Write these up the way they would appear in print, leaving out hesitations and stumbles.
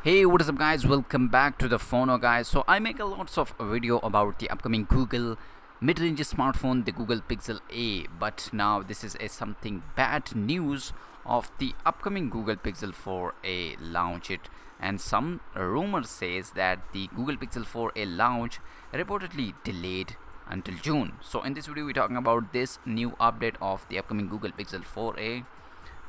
Hey, what is up guys, welcome back to the TheFonoGuy. So I make a lots of video about the upcoming Google mid-range smartphone, the Google Pixel A, but now this is a something bad news of the upcoming Google Pixel 4a launch it, and some rumors says that the Google Pixel 4a launch reportedly delayed until June. So in this video we're talking about this new update of the upcoming Google Pixel 4a,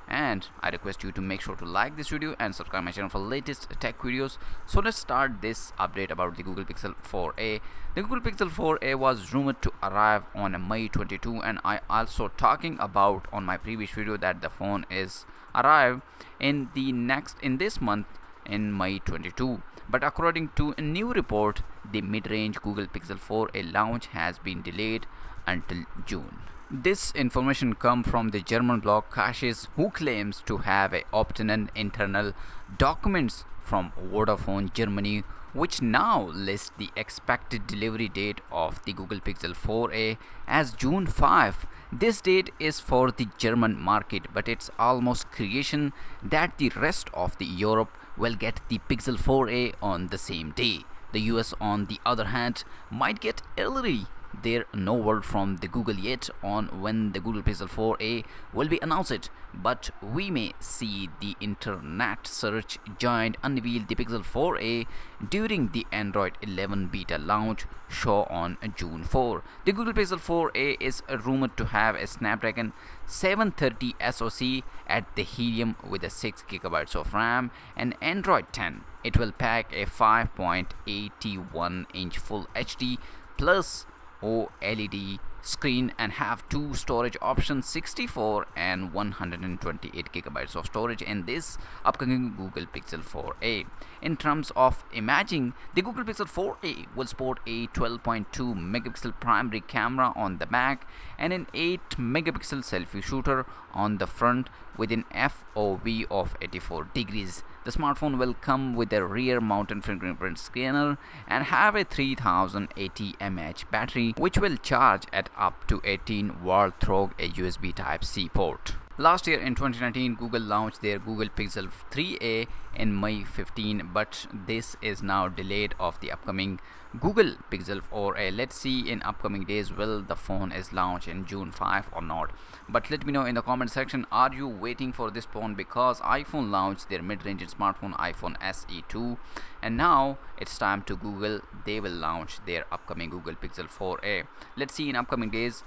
and I request you to make sure to like this video and subscribe my channel for latest tech videos. So let's start this update about the Google Pixel 4a. The Google Pixel 4a was rumored to arrive on May 22, and I also talking about on my previous video that the phone is arrive in this month in May 22. But according to a new report, the mid-range Google Pixel 4a launch has been delayed until June. This information comes from the German blog Caches, who claims to have obtained internal documents from Vodafone Germany, which now list the expected delivery date of the Google Pixel 4a as June 5. This date is for the German market, but it's almost creation that the rest of the Europe will get the Pixel 4a on the same day. The US, on the other hand, might get early. There no word from the Google yet on when the Google Pixel 4a will be announced, but we may see the internet search giant unveil the Pixel 4a during the Android 11 beta launch show on June 4. The Google Pixel 4a is rumored to have a Snapdragon 730 SoC at the helium with a 6 GB of RAM and Android 10. It will pack a 5.81-inch Full HD plus OLED screen and have two storage options, 64 and 128 GB of storage in this upcoming Google Pixel 4a. In terms of imaging, the Google Pixel 4a will sport a 12.2 megapixel primary camera on the back and an 8 megapixel selfie shooter on the front with an FOV of 84 degrees. The smartphone will come with a rear mounted fingerprint scanner and have a 3080 mAh battery, which will charge at up to 18 volt through a USB Type-C port. Last year in 2019, Google launched their Google Pixel 3a in May 15, but this is now delayed of the upcoming Google Pixel 4a. Let's see in upcoming days will the phone is launched in June 5 or not. But let me know in the comment section, are you waiting for this phone? Because iPhone launched their mid-range smartphone iPhone SE2, and now it's time to Google, they will launch their upcoming Google Pixel 4a. Let's see in upcoming days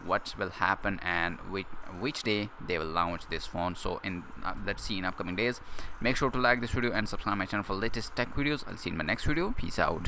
what will happen and which day they will launch this phone. So let's see in upcoming days. Make sure to like this video and subscribe my channel for latest tech videos. I'll see you in my next video. Peace out.